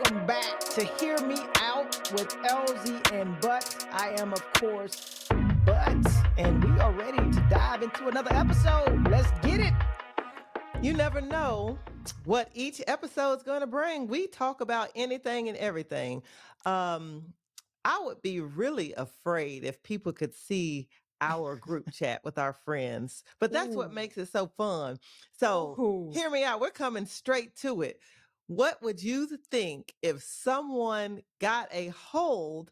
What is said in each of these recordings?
welcome back to Hear Me Out with Elzy and Butts. I am, of course, Butts, and we are ready to dive into another episode. Let's get it. You never know what each episode is going to bring. We talk about anything and everything. I would be really afraid if people could see our group chat with our friends, but that's what Ooh. makes it so fun. So Ooh. hear me out. We're coming straight to it. What would you think if someone got a hold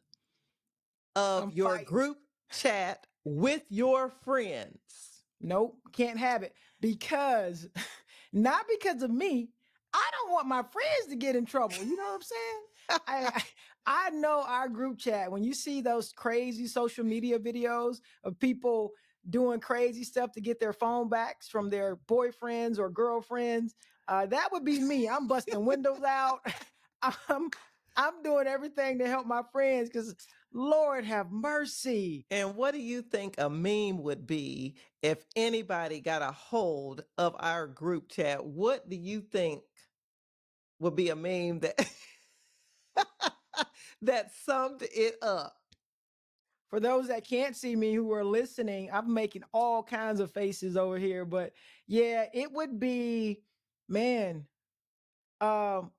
of I'm your fighting. group chat with your friends? Nope, can't have it because, not because of me. I don't want my friends to get in trouble. You know what I'm saying? I know our group chat, when you see those crazy social media videos of people doing crazy stuff to get their phone backs from their boyfriends or girlfriends, that would be me. I'm busting windows out. I'm I'm doing everything to help my friends because Lord have mercy. And what do you think a meme would be if anybody got a hold of our group chat? What do you think would be a meme that that summed it up? For those that can't see me who are listening, I'm making all kinds of faces over here. But yeah, it would be, man, um,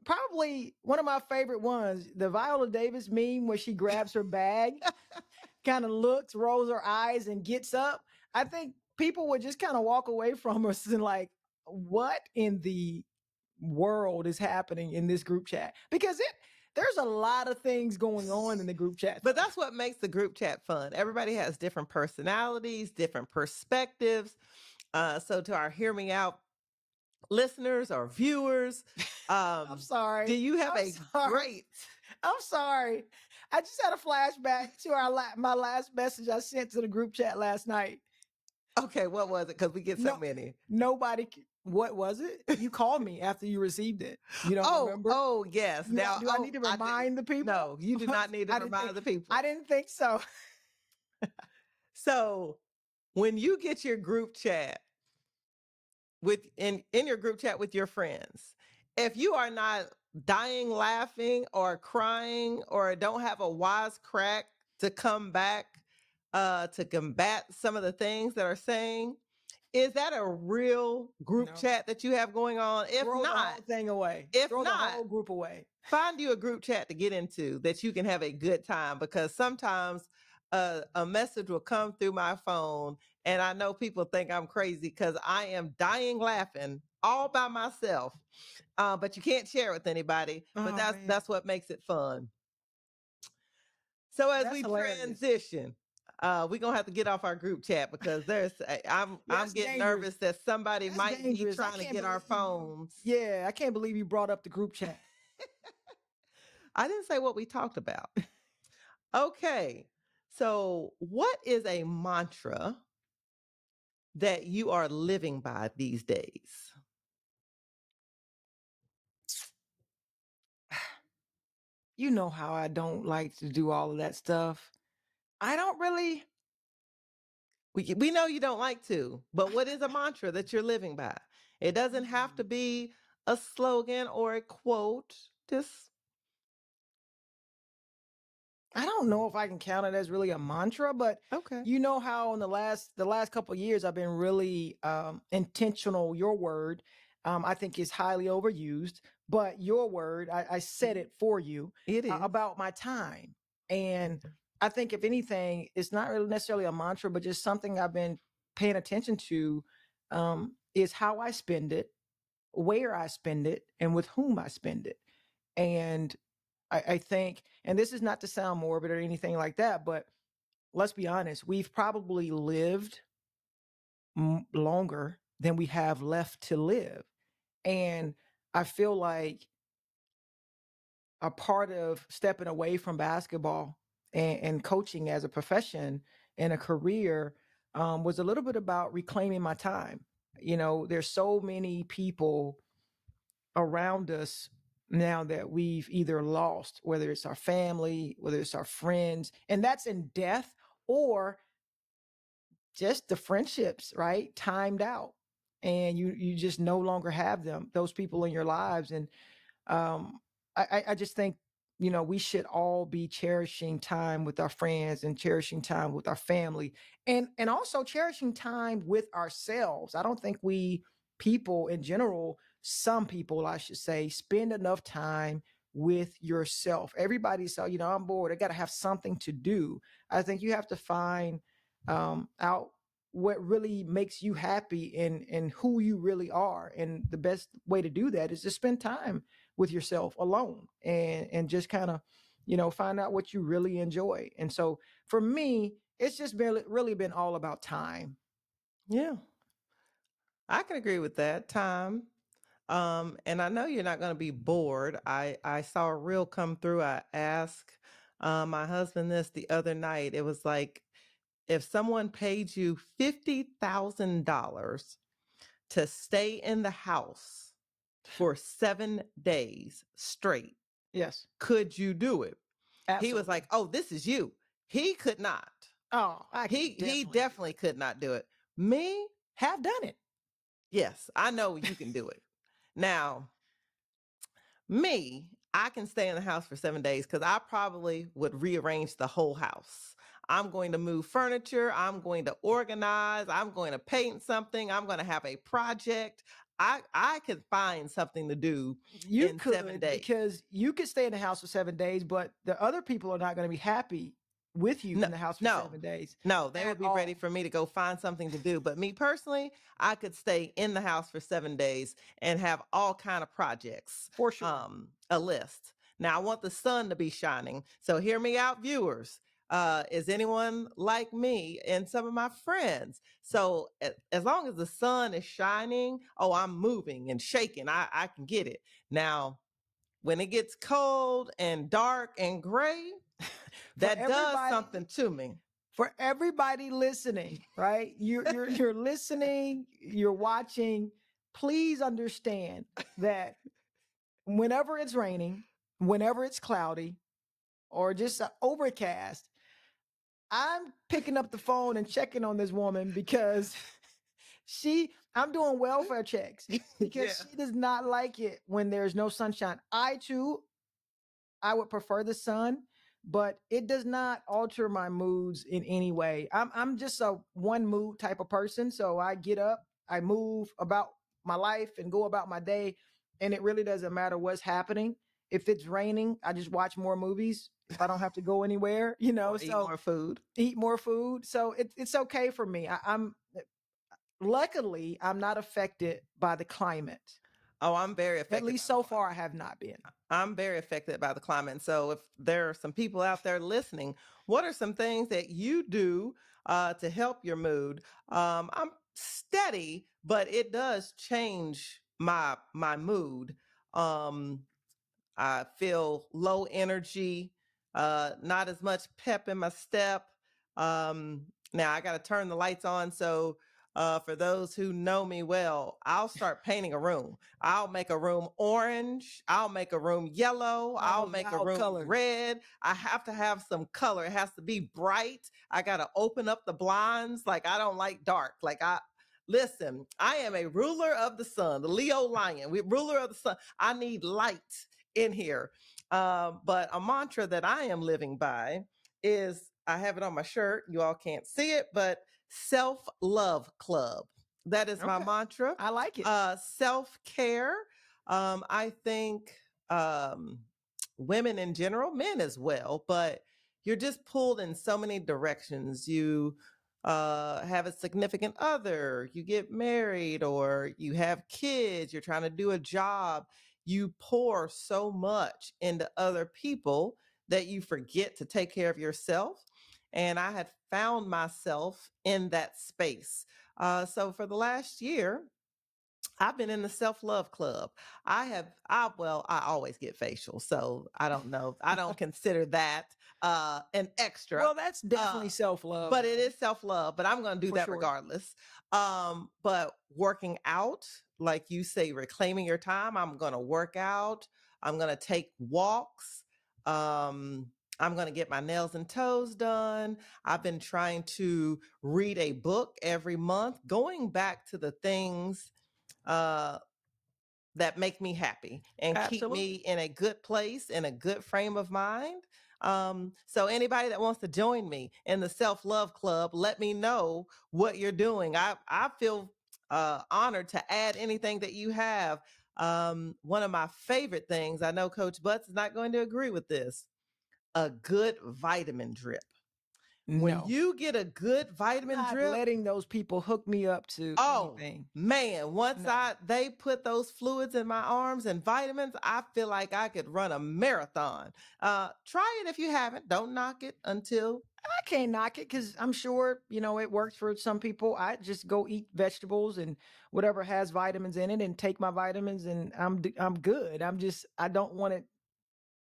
probably one of my favorite ones, the Viola Davis meme where she grabs her bag, kind of looks, rolls her eyes, and gets up. I think people would just kind of walk away from us and like, what in the world is happening in this group chat? Because there's a lot of things going on in the group chat. But that's what makes the group chat fun. Everybody has different personalities, different perspectives. So to our hear me out listeners or viewers, I'm sorry. do you have I'm a sorry. great I'm sorry. I just had a flashback to my last message I sent to the group chat last night. okay, what was it? Because we get so No, many. what was it? You called me after you received it. You don't remember? Oh, yes. Now, Do I need to I didn't. remind the people? No, you do not need to remind the people. I didn't think so. So when you get your group chat in your group chat with your friends, if you are not dying laughing or crying or don't have a wise crack to come back to combat some of the things that are saying, is that a real group No. chat that you have going on? Throw the whole thing away. If Throw the not, whole group away. find you a group chat to get into that you can have a good time, because sometimes a message will come through my phone and I know people think I'm crazy because I am dying laughing all by myself. But you can't share it with anybody. But Oh that's man. that's what makes it fun. So as That's we hilarious. transition, we're gonna have to get off our group chat because Yeah, I'm that's getting dangerous. nervous that somebody That's might be dangerous. I trying to can't get our believe you. phones. Yeah, I can't believe you brought up the group chat. I didn't say what we talked about. Okay. So, what is a mantra that you are living by these days? You know how I don't like to do all of that stuff. I don't really. We know you don't like to, but what is a mantra that you're living by? It doesn't have to be a slogan or a quote. Just I don't know if I can count it as really a mantra, but okay. you know how in the last couple of years I've been really intentional. Your word, I think, is highly overused, but your word, I said it for you It is. about my time, and I think if anything, it's not really necessarily a mantra, but just something I've been paying attention to, is how I spend it, where I spend it, and with whom I spend it, and I think, and this is not to sound morbid or anything like that, but let's be honest, we've probably lived longer than we have left to live. And I feel like a part of stepping away from basketball and coaching as a profession and a career was a little bit about reclaiming my time. You know, there's so many people around us now that we've either lost, whether it's our family, whether it's our friends, and that's in death or just the friendships, right? Timed out. And you just no longer have them, those people in your lives. And um I just think, we should all be cherishing time with our friends and cherishing time with our family, and also cherishing time with ourselves. I don't think we people in general, some people I should say, spend enough time with yourself. Everybody's so, I'm bored. I got to have something to do. I think you have to find out what really makes you happy and who you really are. And the best way to do that is to spend time with yourself alone and just kind of, find out what you really enjoy. And so for me, it's just really been all about time. Yeah, I can agree with that. Time. And I know you're not going to be bored. I saw a reel come through. I asked my husband this the other night. It was like, if someone paid you $50,000 to stay in the house for 7 days straight, Yes, could you do it? He was like, absolutely. "Oh, this is you." He could not. Oh, I He could he definitely do definitely it. could not do it. Me, Have done it. yes, I know you can do it. Now, me, I can stay in the house for 7 days because I probably would rearrange the whole house. I'm going to move furniture. I'm going to organize. I'm going to paint something. I'm going to have a project. I could find something to do You in 7 could, days. because you could stay in the house for 7 days, but the other people are not going to be happy with you No, in the house for no, 7 days no, they at would be ready all. for me to go find something to do. But me personally, I could stay in the house for 7 days and have all kind of projects, For sure. a list. Now I want the sun to be shining. So hear me out, viewers. Is anyone like me and some of my friends? So as long as the sun is shining, oh, I'm moving and shaking. I can get it. Now, when it gets cold and dark and gray, For that does everybody something to me. for everybody listening, right? You're listening, you're watching. Please understand that whenever it's raining, whenever it's cloudy, or just overcast, I'm picking up the phone and checking on this woman because I'm doing welfare checks because Yeah. she does not like it when there's no sunshine. I too, I would prefer the sun, but it does not alter my moods in any way. I'm just a one mood type of person. So I get up, I move about my life and go about my day. And it really doesn't matter what's happening. If it's raining, I just watch more movies. If I don't have to go anywhere, Or eat so more food. eat more food. So it's okay for me. I'm luckily I'm not affected by the climate. Oh, I'm very At affected least by the so far climate. I have not been. I'm very affected by the climate. And so if there are some people out there listening, what are some things that you do to help your mood? I'm steady, but it does change my mood. Um, I feel low energy, not as much pep in my step. Now I got to turn the lights on. So, for those who know me well, I'll start painting a room. I'll make a room orange. I'll make a room yellow. All I'll those make a loud room colors. red. I have to have some color. It has to be bright. I got to open up the blinds. Like, I don't like dark. Listen, I am a ruler of the sun, the Leo lion. We ruler of the sun. I need light in here. But a mantra that I am living by is, I have it on my shirt. You all can't see it, but self love club. That is my Okay. mantra. I like it. Self care. I think women in general, men as well, but you're just pulled in so many directions. You have a significant other, you get married, or you have kids, you're trying to do a job. You pour so much into other people that you forget to take care of yourself. And I had found myself in that space. So for the last year, I've been in the self-love club. I always get facial, so I don't know. I don't consider that an extra. Well, that's Uh, definitely self-love but it though, is self-love, but I'm going to do for that sure. regardless. But working out, like you say, reclaiming your time, I'm going to work out. I'm going to take walks. I'm going to get my nails and toes done. I've been trying to read a book every month, going back to the things uh, that make me happy and keep me Absolutely. in a good place, in a good frame of mind. So anybody that wants to join me in the self-love club, let me know what you're doing. I feel honored to add anything that you have. One of my favorite things, I know Coach Butts is not going to agree with this, a good vitamin drip. When No. you get a good I'm vitamin not drip, letting those people hook me up to oh anything. man, once No. I they put those fluids in my arms and vitamins, I feel like I could run a marathon. Try it if you haven't. Don't knock it until I can't knock it because I'm sure, it works for some people. I just go eat vegetables and whatever has vitamins in it and take my vitamins and I'm good. I don't want it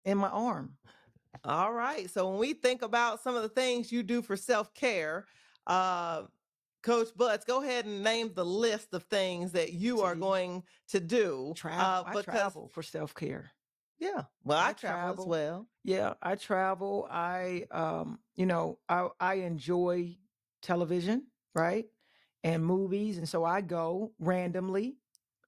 in my arm. all right. So when we think about some of the things you do for self-care, uh Coach Butts, go ahead and name the list of things that you are See, going to do. travel. I Because travel for self-care. yeah, well, I I travel as travel. well. Yeah, I travel. I enjoy television, right? And movies. And so I go randomly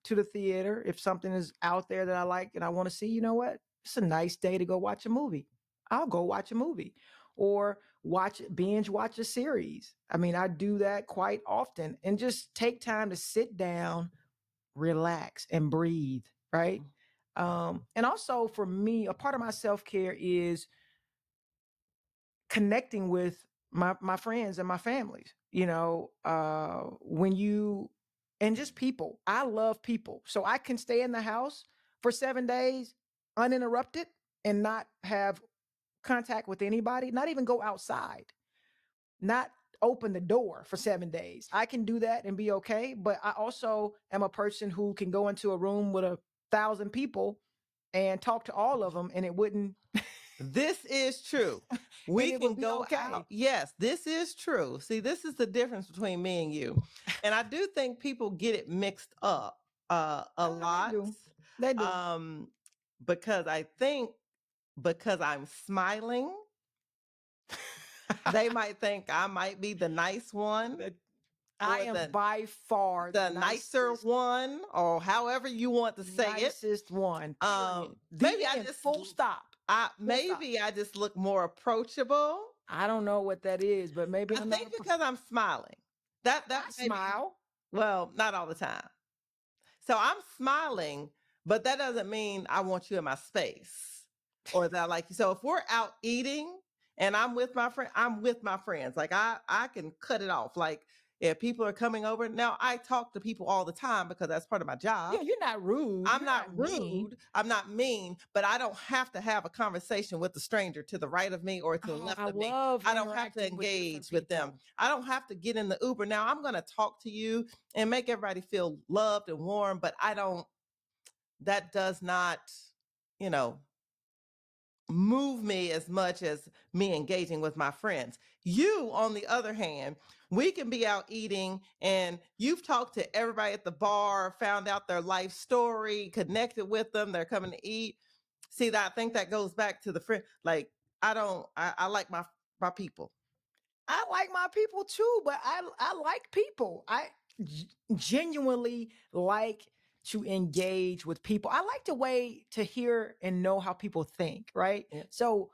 to the theater if something is out there that I like and I want to see, you know what? It's a nice day to go watch a movie. I'll go watch a movie or binge watch a series. I mean, I do that quite often and just take time to sit down, relax and breathe, right? And also for me, a part of my self-care is connecting with my friends and my families. When you and just people. I love people. So I can stay in the house for 7 days uninterrupted and not have contact with anybody, not even go outside, not open the door for 7 days. I can do that and be okay, but I also am a person who can go into a room with 1,000 people and talk to all of them and it wouldn't This is true. and We it would can be go out. okay. Yes, this is true. See, this is the difference between me and you. And I do think people get it mixed up a They lot. do. They do. Um, because I think because I'm smiling, they might think I might be the nice one That I or am by far the the nicer nicest, one or however you want to say it. nicest one. Period. Maybe The I end. just Full stop. Full stop. maybe I just look more approachable. I don't know what that is, but maybe I I'm not think because I'm smiling. That I maybe smile. well, not all the time. So I'm smiling, but that doesn't mean I want you in my space or that I like you. So if we're out eating and I'm with my friend, I'm with my friends. Like I can cut it off. Like if people are coming over, now I talk to people all the time because that's part of my job. Yeah, you're not rude. I'm You're not not mean. rude. I'm not mean, but I don't have to have a conversation with the stranger to the right of me or to the Oh, left I of me. love I don't have to interacting with different engage with them. people. I don't have to get in the Uber. Now I'm going to talk to you and make everybody feel loved and warm, but I don't, that does not, you know, move me as much as me engaging with my friends. You, on the other hand, we can be out eating and you've talked to everybody at the bar, found out their life story, connected with them, they're coming to eat. See that I think that goes back to the friend. Like I like my people. I like my people too, but I like people. Genuinely like to engage with people. I like the way to hear and know how people think, right? Yeah. So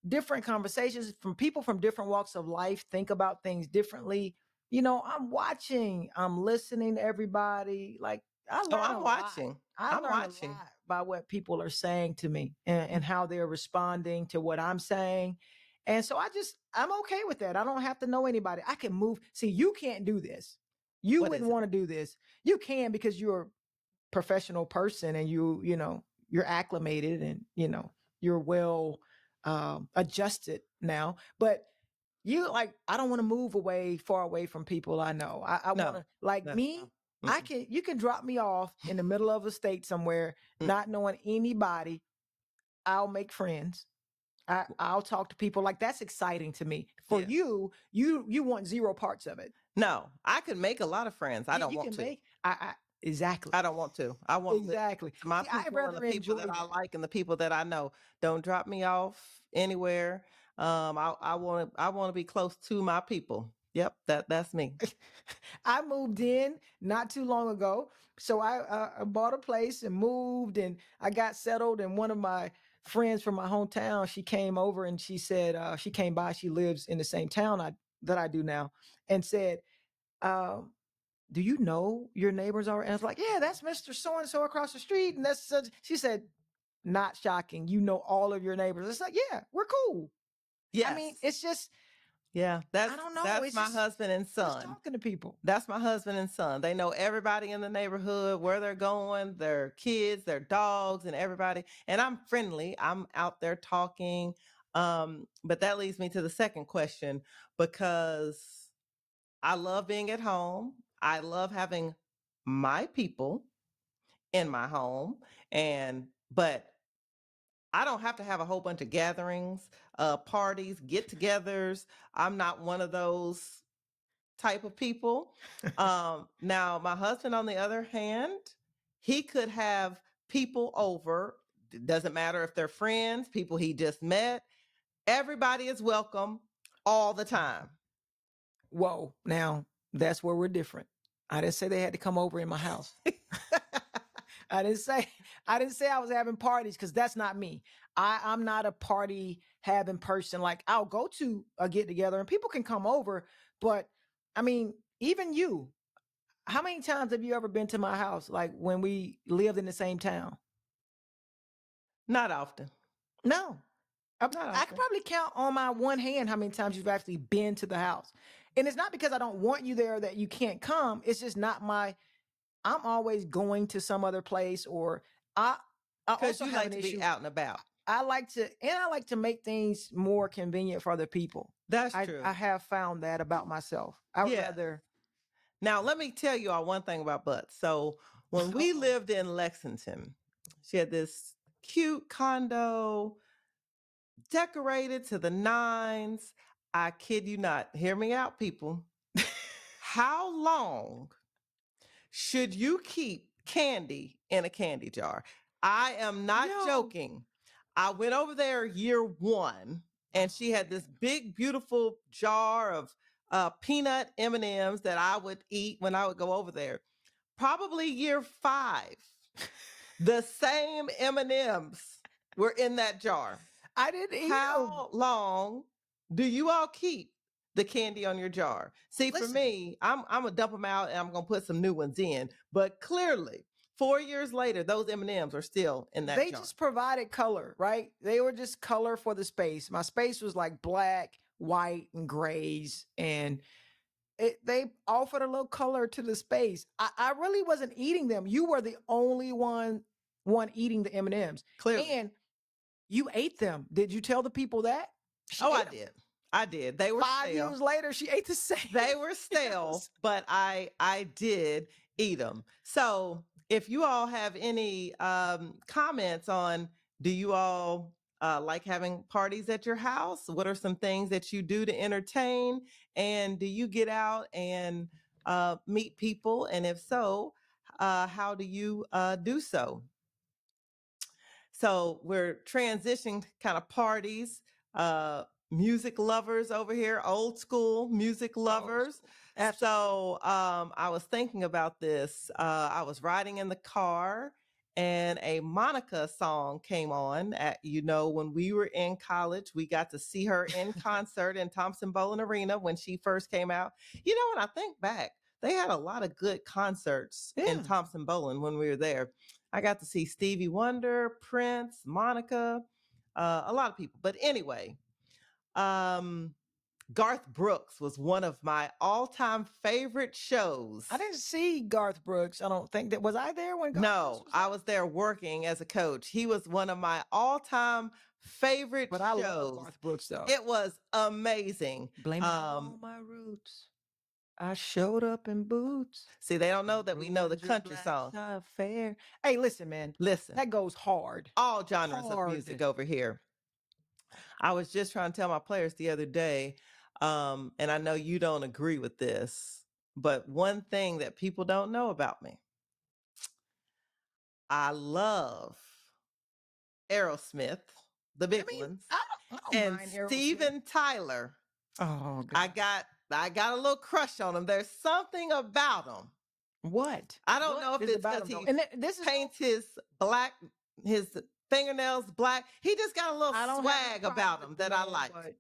different conversations from people from different walks of life think about things differently. I'm watching, I'm listening to everybody. Like I Oh, learn a I'm lot. watching. I I'm learn a watching. lot by what people are saying to me and how they're responding to what I'm saying. And so I'm okay with that. I don't have to know anybody. I can move. See, you can't do this. You What wouldn't is it? want to do this. You can because you're a professional person and you're acclimated and you're well adjusted now. But I don't want to move far away from people I know. I want No, to like that's me. no. Mm-mm, You can drop me off in the middle of a state somewhere, mm, not knowing anybody. I'll make friends. I'll talk to people like that's exciting to me. For yeah. you want zero parts of it. No, I could make a lot of friends. I don't You want can to. make I exactly I don't want to. I want to live exactly. to my See, I people and the rather people enjoy that I that. like and the people that I know. Don't drop me off anywhere. I want to be close to my people. Yep, that's me. I moved in not too long ago. So I bought a place and moved and I got settled. And one of my friends from my hometown, she came over and she said, she came by, she lives in the same town that I do now, and said, um, do you know your neighbors are? And I was like, yeah, that's Mr. So-and-so across the street. And that's such, she said, not shocking. You know all of your neighbors. It's like, yeah, we're cool. I mean, Yes. it's just, Yeah, I don't know. that's It's my husband and just son. talking to people. That's my husband and son. They know everybody in the neighborhood, where they're going, their kids, their dogs, and everybody. And I'm friendly. I'm out there talking. But that leads me to the second question because I love being at home. I love having my people in my home. But I don't have to have a whole bunch of gatherings, parties, get-togethers. I'm not one of those type of people. Now, my husband, on the other hand, he could have people over. It doesn't matter if they're friends, people he just met. Everybody is welcome all the time. Whoa, now that's where we're different. I didn't say they had to come over in my house. I didn't say I didn't say I was having parties because that's not me. I'm not a party having person. Like I'll go to a get together and people can come over, but I mean, even you, how many times have you ever been to my house? Like when we lived in the same town? Not often. No. Not I could often. probably count on my one hand how many times you've actually been to the house. And it's not because I don't want you there that you can't come. It's just not my I'm always going to some other place or I I Because also you have like an to be issue. out and about. I like to make things more convenient for other people. That's I true. have found that about myself. I would Yes. rather Now, let me tell you all one thing about butts. So, when we uh-oh. lived in Lexington, she had this cute condo, decorated to the nines. I kid you not. Hear me out, people. How long should you keep candy in a candy jar? I am not Yo. joking. I went over there year one, and Oh she had this man. big, beautiful jar of peanut M&Ms that I would eat when I would go over there. Probably year five, the same M&Ms were in that jar. I didn't eat them. How long do you all keep the candy on your jar? See, for Listen, me, I'm gonna dump them out and I'm gonna put some new ones in. But clearly, 4 years later, those M&Ms are still in that they jar. just provided color, right? They were just color for the space. My space was like black, white, and grays, and they offered a little color to the space. I really wasn't eating them. You were the only one eating the M&Ms. Clearly. And you ate them. Did you tell the people that? She Oh, ate I them. did. I did. They were 5 stale. years later, she ate the same They were stale, Ms. but I did eat them. So if you all have any comments on, do you all like having parties at your house? What are some things that you do to entertain? And do you get out and meet people? And if so, how do you do so? So we're transitioning kind of parties, uh, music lovers over here, old school music Old lovers. school. Absolutely. So I was thinking about this. I was riding in the car and a Monica song came on at, when we were in college, we got to see her in concert in Thompson Bowling Arena when she first came out. When I think back, they had a lot of good concerts in Yeah. Thompson Bowling when we were there. I got to see Stevie Wonder, Prince, Monica, a lot of people. But anyway, um, Garth Brooks was one of my all-time favorite I shows. didn't see Garth Brooks. I don't think that was I there when Garth Brooks No, was I there? was there working as a coach. He was one of my all-time favorite But I love shows. Garth Brooks though. It was amazing. Blame it all on my roots. I showed up in boots. See, they don't know And that we know the ruined your country black song. tie affair. Hey, listen, man. Listen, That goes hard. all genres of music Hard. over here. I was just trying to tell my players the other day, and I know you don't agree with this, but one thing that people don't know about me, I love Aerosmith, the I big mean, ones, I don't and mind Aerosmith. Steven Tyler. Oh I God. got I got a little crush on him. There's something about him. What? I don't What know if is it's about because him though? he And this is no, paints his fingernails black. He just got a little I don't have any swag problem about with him the that I man, like. but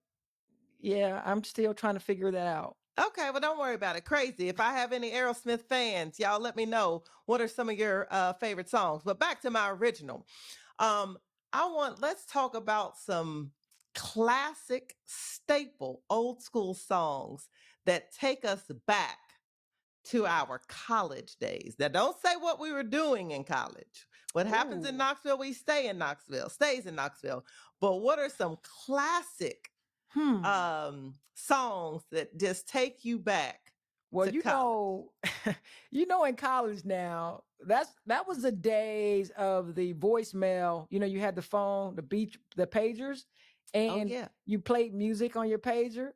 yeah, I'm still trying to figure that out. Okay, well, don't worry about it. Crazy. If I have any Aerosmith fans, y'all let me know what are some of your favorite songs. But back to my original. Um, let's talk about some classic, staple, old school songs that take us back to our college days. Now, don't say what we were doing in college. What happens in Ooh. Knoxville, we stay in Knoxville, stays in Knoxville. But what are some classic Hmm. songs that just take you back Well, to college? in college now, that was the days of the voicemail. You had the phone, the pagers, Oh, and yeah. you played music on your pager.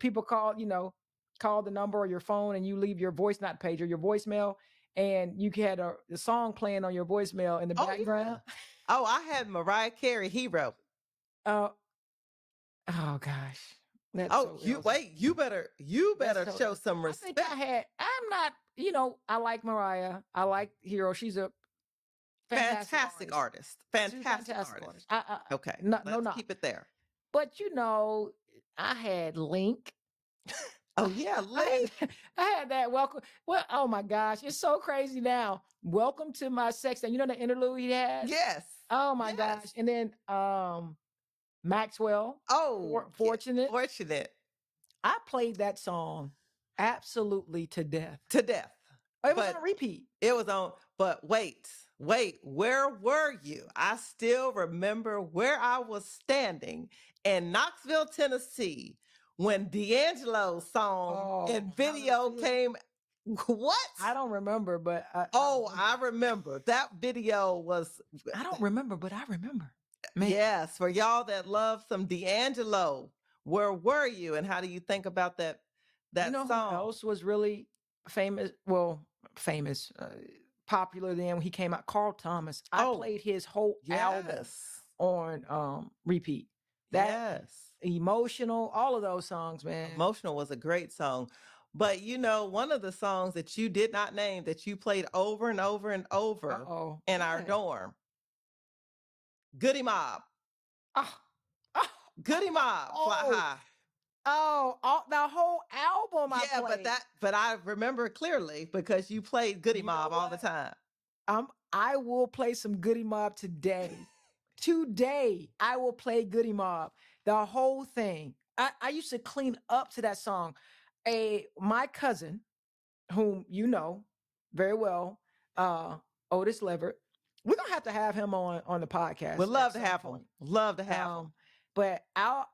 People call the number or your phone, and you leave your voice, not pager, your voicemail, and you had the song playing on your voicemail in the Oh, yeah. background. Oh, I had Mariah Carey Hero. Uh, oh gosh, that's Oh, so you Elzy. wait, you better That's so show Elzy. some I think respect. I'm not. I like Mariah. I like Hero. She's a fantastic Fantastic artist. artist. She's a Fantastic fantastic artist. artist. I Okay, no, no, let's not. keep it there. But I had Link. Oh, yeah, I had Link. I had that welcome. Well, oh my gosh, it's so crazy now. Welcome to my sex. And you know the interlude he had? Yes. Oh my gosh. Yes. And then Maxwell, Oh, yeah. Fortunate. Fortunate I played that song absolutely to death. to death. Oh, it was on But a repeat. it was on, but wait, where were you? I still remember where I was standing in Knoxville, Tennessee, when D'Angelo's song Oh, and how did I video feel? came. What? I don't remember, but I Oh, I remember. remember that video was. I don't remember, but I remember. Man, Yes, for y'all that love some D'Angelo, where were you, and how do you think about you that know who song? else was really famous? Well, famous, popular then when he came out? Carl Thomas. I Oh, played his whole album yes, on repeat. That yes. emotional, all of those songs, man. Emotional was a great song. But one of the songs that you did not name that you played over and over and over Uh-oh. in our What? dorm, Goody Mob. Oh, oh, Goody Mob, Fly oh, High. the whole album I Yeah, but played. I remember clearly because you played Goody You know Mob all the what? time. I will play some Goody Mob today. Today, I will play Goody Mob. The whole thing. I used to clean up to that song. My cousin, whom you know very well, uh, Otis Leverett. We're gonna have him on the Would podcast at love to some have them. point. Love to have them. Um, but out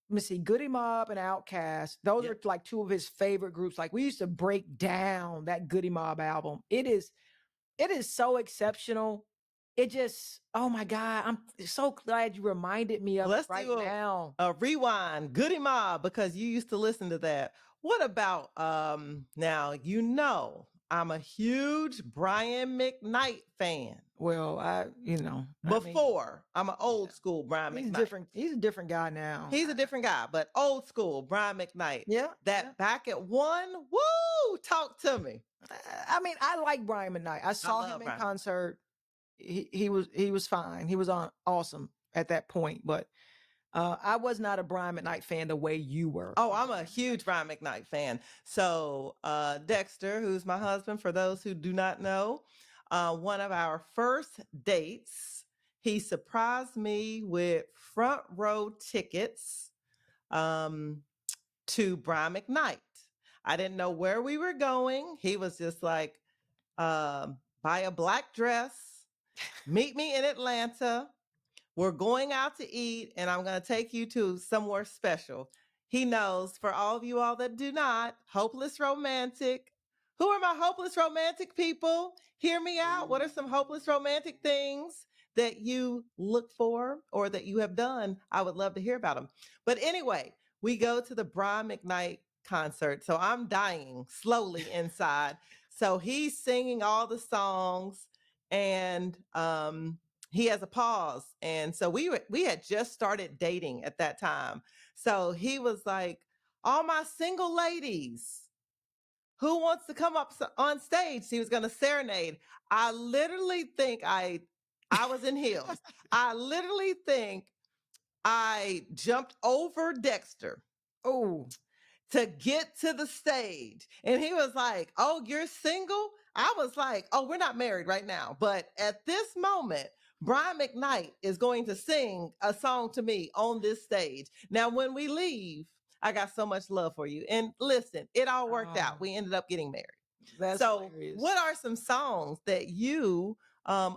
let me see, Goody Mob and Outkast, those are Yep. like two of his favorite groups. Like we used to break down that Goody Mob album. It is so exceptional. It just, oh my God, I'm so glad you reminded me of it Let's right do now. a rewind. Goody Mob, because you used to listen to that. What about now I'm a huge Brian McKnight fan. Well, I mean, Before, I'm an old yeah, school Brian he's McKnight. different. He's a different guy now. He's a different guy, but old school Brian McKnight. Yeah, yeah. That back at one, woo, talk to me. I mean, I like Brian McKnight. I I saw him love in Brian McKnight. concert. He was fine. He was on awesome at that point, but I was not a Brian McKnight fan the way you were Oh, a I'm a Brian McKnight huge Brian fan. McKnight fan. So, Dexter, who's my husband, for those who do not know, one of our first dates, he surprised me with front row tickets um, to Brian McKnight. I didn't know where we were going. He was just like, buy a black dress, meet me in Atlanta. We're going out to eat, and I'm going to take you to somewhere special. He knows, for all of you all that do not, hopeless romantic. Who are my hopeless romantic people? Hear me out. What are some hopeless romantic things that you look for or that you have done? I would love to hear about them. But anyway, we go to the Brian McKnight concert. So I'm dying slowly inside. So he's singing all the songs, and he has a pause. And so we had just started dating at that time. So he was like, all my single ladies, who wants to come up on stage? He was going to serenade. I literally think I was in heels. I literally think I jumped over Dexter Oh, to get to the stage. And he was like, "Oh, you're single?" I was like, "Oh, we're not married right now. But at this moment, Brian McKnight is going to sing a song to me on this stage. Now, when we leave, I got so much love for you." And listen, it all worked out. oh, We ended up getting married. that's So, what hilarious. are some songs that you,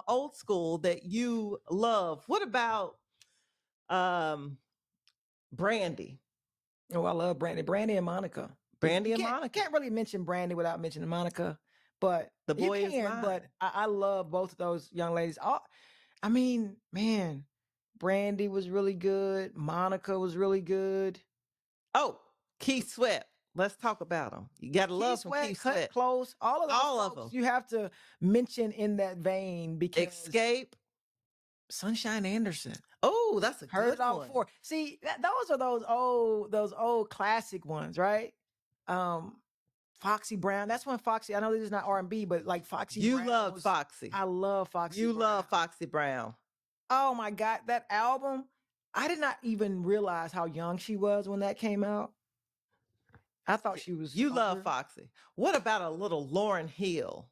old school, that you love? What about um, Brandy? Oh, I love Brandy. Brandy and Monica. Brandy You and can't Monica. really mention Brandy without mentioning Monica, but The you boy is can. But mine. I love both of those young ladies. I mean, man, Brandy was really good. Monica was really good. Oh, Keith Sweat. Let's talk about him. You got to Keith love from Sweat, Keith Cut Sweat. Close, all of those All of folks them. you have to mention in that vein because Escape. Sunshine Anderson. Oh, that's a Heard good it all one. before. See, those are those old classic ones, right? Um, Foxy Brown. That's when Foxy. I know this is not R&B, but like Foxy You Brown love was. Foxy. I love Foxy You Brown. love Foxy Brown. Oh my God, that album! I did not even realize how young she was when that came out. I thought she was You love older. Foxy. What about a little Lauren Hill?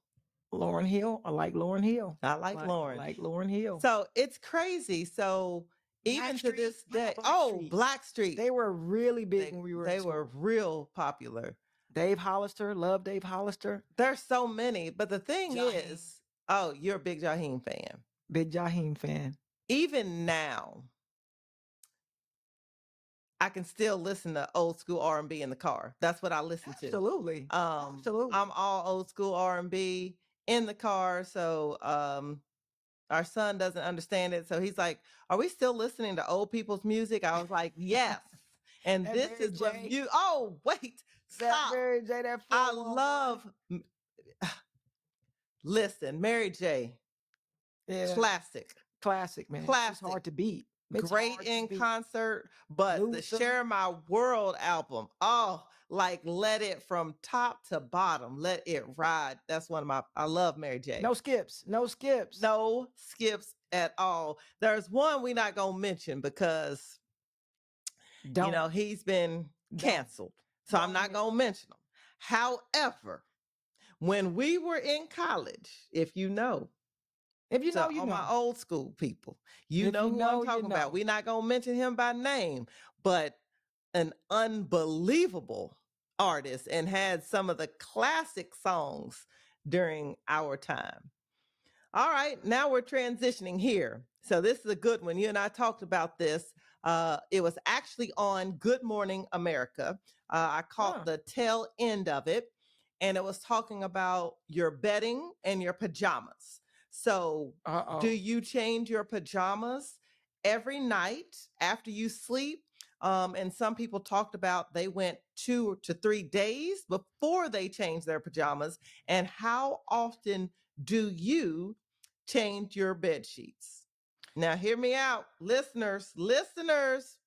Lauren Hill. I like Lauren Hill. I like Lauren. Like Lauren Hill. So it's crazy. So even to Blackstreet. this What day, about oh, Blackstreet? Blackstreet. They were really big They when we were in they were school. real popular. Dave Hollister. Love Dave Hollister. There's so many, but the thing Jaheim. is, oh, you're a big Jaheim fan. Big Jaheim fan. Even now, I can still listen to old school R&B in the car. That's what I listen to. Absolutely. I'm Absolutely. all old school R&B in the car. So our son doesn't understand it. So he's like, "Are we still listening to old people's music?" I was like, "Yes." And That this Mary is what J. you, oh, wait, That stop. Mary J. That I 411. love, listen, Mary J, Yeah. classic, Classic, man. It's just classic. hard to beat. It's Great hard to in beat. concert, but the Luther. Share My World album, oh, like let it from top to bottom, let it ride. That's one of my, I love Mary J. No skips. No skips. No skips at all. There's one we not gonna mention because Don't. he's been Don't. canceled. So I'm Don't not mention gonna mention him. However, when we were in college, if you know, it. If you so know, you all my know. old school people, you If know you who I'm know, you talking about. know. We're not gonna mention him by name, but an unbelievable artist and had some of the classic songs during our time. All right, now we're transitioning here. So this is a good one. You and I talked about this. It was actually on Good Morning America. I caught Huh. the tail end of it, and it was talking about your bedding and your pajamas. So, do Uh-oh. you change your pajamas every night after you sleep? And some people talked about they went 2 to 3 days before they changed their pajamas. And how often do you change your bed sheets? Now, hear me out, listeners. Listeners,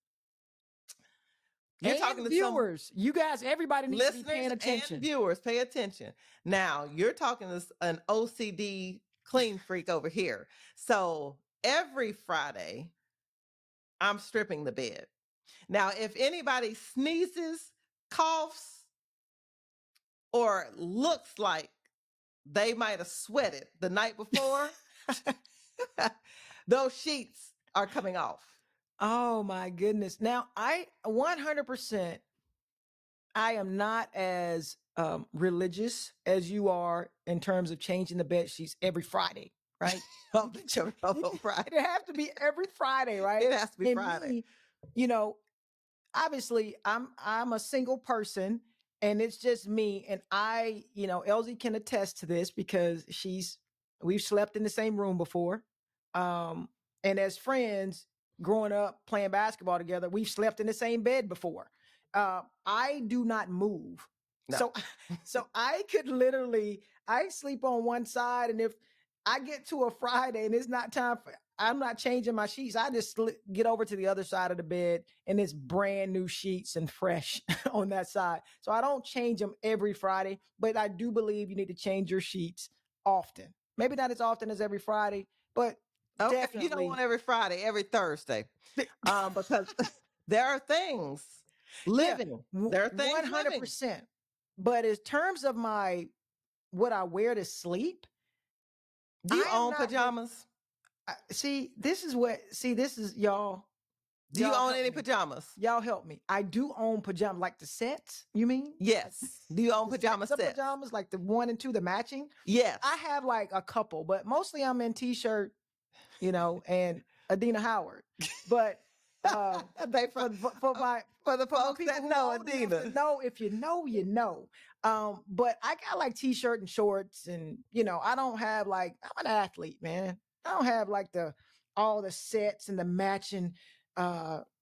you're talking And to some viewers. You guys, everybody needs to be listeners paying and attention. viewers. Pay attention. Now, you're talking to an OCD clean freak over here. So every Friday, I'm stripping the bed. Now, if anybody sneezes, coughs, or looks like they might have sweated the night before, those sheets are coming off. Oh my goodness. Now, I 100% I am not as religious as you are in terms of changing the bed sheets every Friday, right? Oh, get your You on Friday. it have to be every Friday, right? It has to be And Friday. me, you know, obviously I'm a single person and it's just me and Elzy can attest to this because we've slept in the same room before. Um and as friends growing up playing basketball together, we've slept in the same bed before. I do not move. No. So so I could literally I sleep on one side and if I get to a Friday and it's not time for I'm not changing my sheets. I just get over to the other side of the bed and it's brand new sheets and fresh on that side. So I don't change them every Friday, but I do believe you need to change your sheets often. Maybe not as often as every Friday, but Okay, you don't want definitely. every Friday, every Thursday, because there are things Yeah, living. There are things living. 100%. But in terms of my what I wear to sleep, Do you I am own not one. pajamas? See, this is what. See, this is y'all. Do you Y'all own help any me. pajamas? Y'all help me. I do own pajamas, like the sets. You mean like Yes. Do you own the pajama sets of sets? pajamas, like the one and two, the matching? I Yes. have like a couple, but mostly I'm in t-shirt, and Adina Howard. But They for for my for the for my folks people that who know are old enough to Adina. know, if you know, you know. But I got like t-shirt and shorts, and I don't have like I'm an athlete, man. I don't have like the all the sets and the matching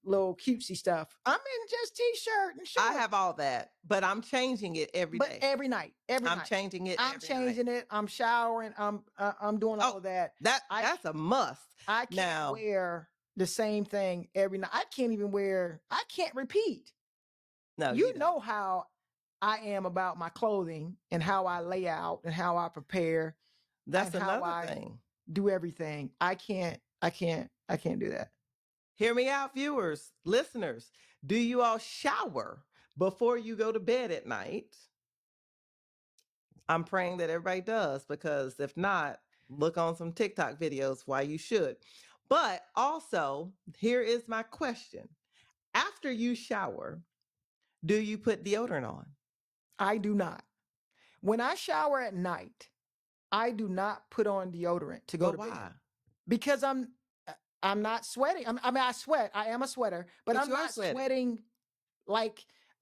little cutesy stuff. I'm in just t-shirt and I have shorts. all that, but I'm changing it every But day. every I'm night, changing it I'm every night. changing it. I'm showering. I'm doing Oh, all of that. I that's a must. I can't Now, wear the same thing every night. I can't even wear. I can't repeat. no, you You don't. know how I am about my clothing and how I lay out and how I prepare and That's how another I thing. do everything. I can't do that. Hear me out, viewers, listeners. Do you all shower before you go to bed at night? I'm praying that everybody does, because if not, look on some TikTok videos why you should. But also, here is my question. After you shower, do you put deodorant on? I do not. When I shower at night, I do not put on deodorant to go But to bed why? because I'm not sweating. I mean, I sweat. I am a sweater, but But I'm you are not sweating. sweating and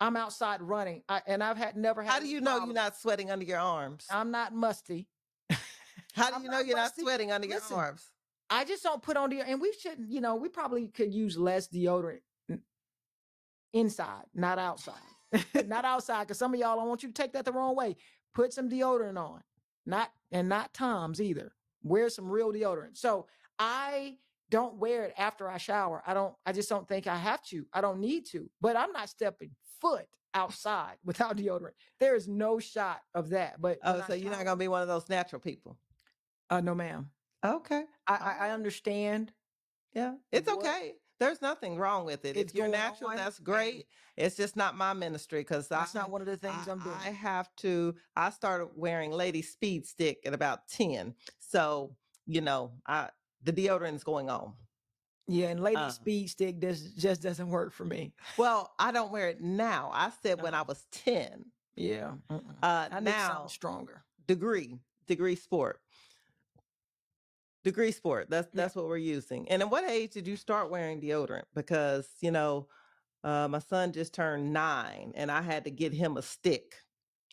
I'm outside running. And I've never had How do any you know you're problems. not sweating under your arms? I'm not musty. How do I'm you know not you're not musty. sweating under your Listen, arms? I just don't put on deodorant. And we shouldn't, we probably could use less deodorant inside, not outside. Not outside, because some of y'all, I want you to take that the wrong way. Put some deodorant on. Not Tom's either. Wear some real deodorant. So I don't wear it after I shower. I just don't think I have to. I don't need to. But I'm not stepping foot outside without deodorant. There is no shot of that. But when Oh, I so you're not gonna shower, be one of those natural people. no ma'am. Okay. I, All I right. understand Yeah. It's what okay. There's nothing wrong with it. is If you're going natural, on, that's and great. It's just not my ministry, because that's not one of the things I'm I doing. have to I started wearing Lady Speed Stick at about 10. So, I the deodorant is going on. Yeah, and Lady Uh Speed Stick just doesn't work for me. well, I don't wear it now. I said when I Oh, was 10. yeah. Mm-mm. I need something Now stronger. degree, degree sport. Degree sport. That's Yeah. that's what we're using. And at what age did you start wearing deodorant? Because, my son just turned 9 and I had to get him a stick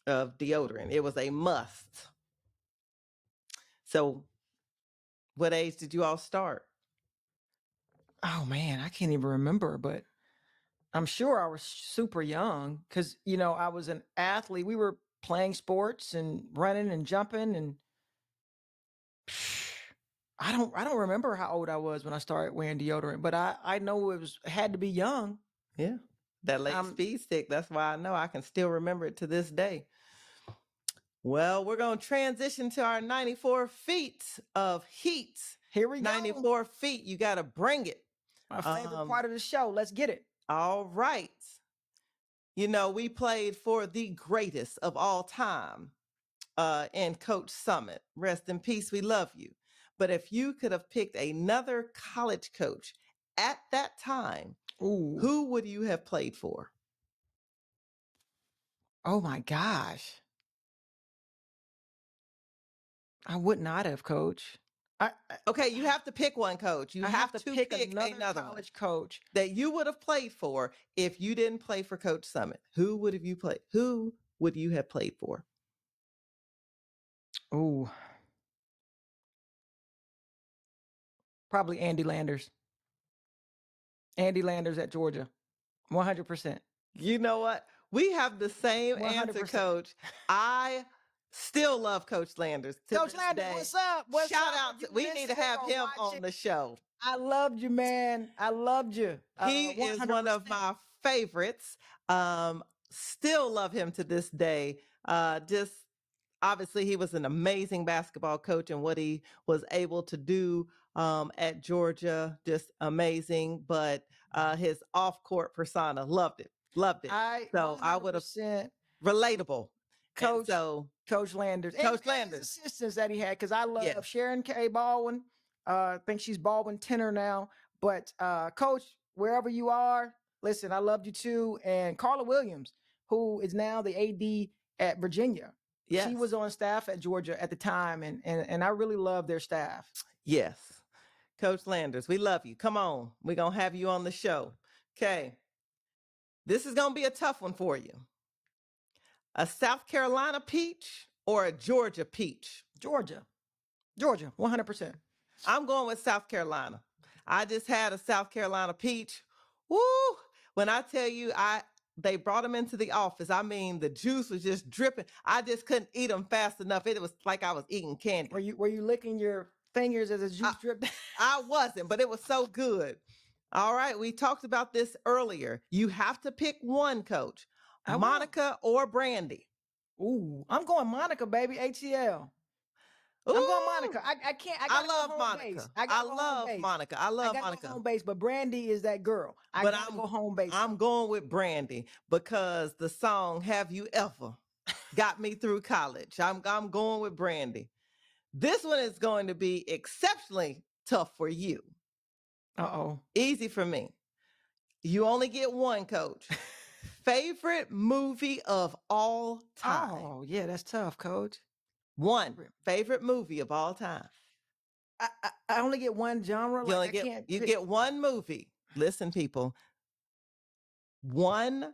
of deodorant. It was a must. So, what age did you all start? Oh man, I can't even remember, but I'm sure I was super young because I was an athlete. We were playing sports and running and jumping, and I don't remember how old I was when I started wearing deodorant, but I know had to be young. Yeah. That lady Um, speed stick. That's why I know I can still remember it to this day. Well, we're going to transition to our 94 feet of heat. Here we go. 94 feet. You got to bring it. My favorite Um, part of the show. Let's get it. all right. We played for the greatest of all time, and Coach Summit. Rest in peace. We love you. But if you could have picked another college coach at that time, Ooh. who would you have played for? Oh my gosh. I would not have, coach. I Okay, you have to pick one coach. You I have have to to pick pick another another one college coach. that you would have played for if you didn't play for Coach Summit. Who would have you played? Who would you have played for? Ooh, probably Andy Landers. Andy Landers at Georgia. 100%. You know what? We have the same answer, 100%. Coach. I Still love Coach Landers to Coach this Landers, day. what's up? What's Shout up? out If to, you we need to listening have or him watching, on the show. I loved you, man. I loved you. He is one of 100%. my favorites. Still love him to this day. Just obviously, he was an amazing basketball coach, and what he was able to do at Georgia, just amazing. But his off court persona, loved it, loved it. I So I would have 100% relatable. And coach so, Coach Landers Coach and his Landers, assistants that he had because I love yes, Sharon K. Baldwin. I think she's Baldwin tenor now. But Coach, wherever you are, listen, I loved you too. And Carla Williams, who is now the AD at Virginia. She was yes, on staff at Georgia at the time, and I really love their staff. yes. Coach Landers, we love you. Come on, we're gonna have you on the show. Okay, this is gonna be a tough one for you. A South Carolina peach or a Georgia peach? Georgia, Georgia, 100%. I'm going with South Carolina. I just had a South Carolina peach. Woo! When I tell you, they brought them into the office. I mean, the juice was just dripping. I just couldn't eat them fast enough. It was like I was eating candy. Were you licking your fingers as the I, juice dripped? I wasn't, but it was so good. All right, we talked about this earlier. You have to pick one, Coach. I will. Monica or Brandy? Ooh, I'm going Monica, baby. ATL. I'm going Ooh, Monica. I can't. I I gotta go love home base. Monica. I I gotta go home love base. Monica. I I love gotta go Monica. home base. But Brandy is that girl. I But gotta go home base. I'm going with Brandy because the song "Have You Ever" got me through college. I'm going with Brandy. This one is going to be exceptionally tough for you. Uh-oh. Easy for me. You only get one, Coach. Favorite movie of all time. Oh, yeah, that's tough, coach. One favorite movie of all time. I only get one genre. You Like only I get can't you pick. get one movie. Listen, people. One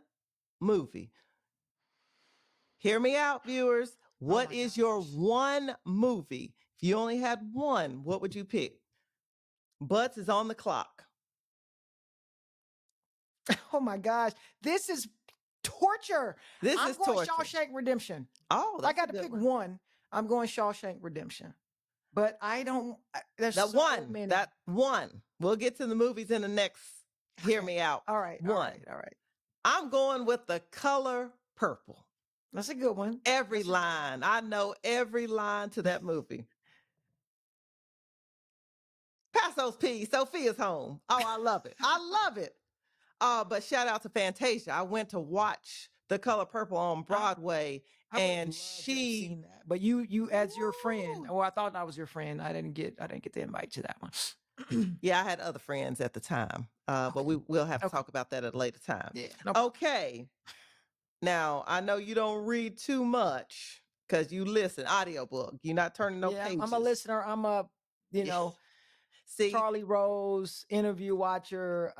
movie. Hear me out, viewers. Oh What my is your gosh. one movie? If you only had one, what would you pick? Butts is on the clock. Oh my gosh. This is torture. This I'm is going torture. Shawshank Redemption. Oh, If I that's a got to good pick one. one, I'm going Shawshank Redemption. But I don't. There's That so one, many. that one. We'll get to the movies in the next. Hear Okay. me out. All right. All One. right. All right. I'm going with The Color Purple. That's a good one. Every That's a good one. line. I know every line to that movie. Pass those peas. Sophia's home. Oh, I love it. I love it. But shout out to Fantasia. I went to watch The Color Purple on Broadway, I would have and loved to have she, seen that. But you as your friend, woo, or I thought I was your friend. I didn't get the invite to that one. yeah, I had other friends at the time, but Okay. we'll have to Okay. talk about that at a later time. Yeah. No problem. Okay, now I know you don't read too much because you listen audiobook. You're not turning no Yeah, I'm pages. a listener. I'm a, you know, See, Charlie Rose interview watcher.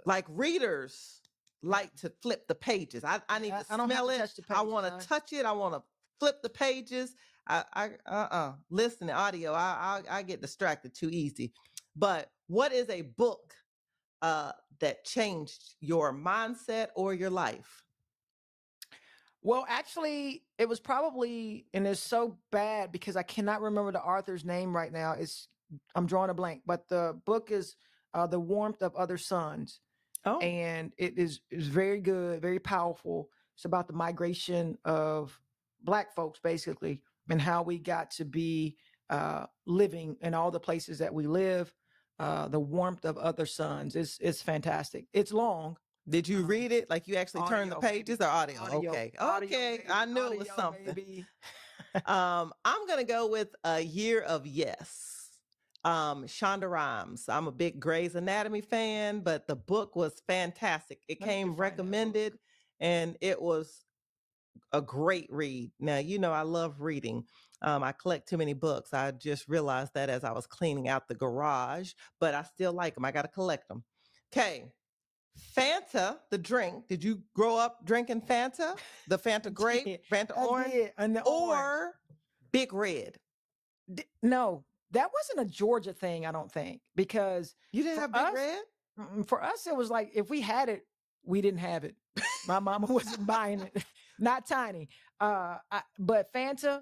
like readers Yeah. like to flip the pages. I need to I don't have smell to it. touch the I pages. want to touch it. I want to flip the pages. Listen to audio. I get distracted too easy. But what is a book that changed your mindset or your life? Well, actually, it was probably, and it's so bad because I cannot remember the author's name right now. I'm drawing a blank, but the book is The Warmth of Other Suns. Oh, And it is very good, very powerful. It's about the migration of Black folks, basically, and how we got to be living in all the places that we live. The Warmth of Other Suns. It's fantastic. It's long. did you read it? Like you actually turned the Audio, pages baby. or audio? Audio, Okay, audio, okay. baby. I knew it was Audio, something. baby. I'm gonna go with A Year of Yes. Shonda Rhimes. I'm a big Grey's Anatomy fan, but the book was fantastic. It Let me came find that book. recommended, and it was a great read. Now, you know I love reading. I collect too many books. I just realized that as I was cleaning out the garage, but I still like them. I got to collect them. Okay. Fanta, the drink. Did you grow up drinking Fanta? The Fanta grape, Yeah, Fanta I orange, did. And the orange. or Big Red? No, that wasn't a Georgia thing, I don't think, because You didn't for have Big us, Red? for us, it was like if we had it, we didn't have it. My mama wasn't buying it. Not Tiny. But Fanta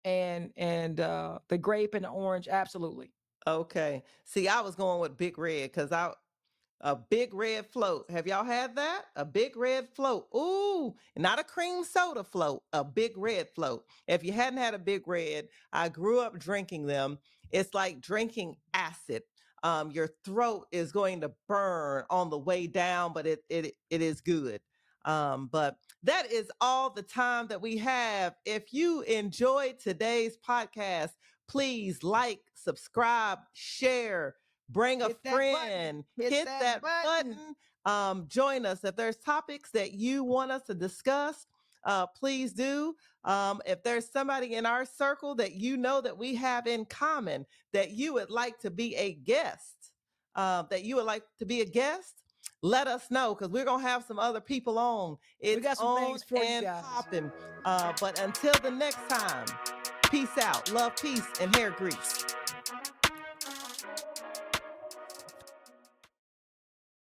and the grape and the orange, absolutely. Okay. See, I was going with Big Red because I a big red float. Have y'all had that? A big red float. Ooh, not a cream soda float, a big red float. If you hadn't had a big red, I grew up drinking them. It's like drinking acid. Your throat is going to burn on the way down, but it is good. But that is all the time that we have. If you enjoyed today's podcast, please like, subscribe, share, bring a Hit that button. friend, Hit hit that that button. button, join us. If there's topics that you want us to discuss, please do. If there's somebody in our circle that you know that we have in common that you would like to be a guest, let us know because we're going to have some other people on. We It's got some on things for you and guys. popping. But until the next time, peace out, love, peace, and hair grease.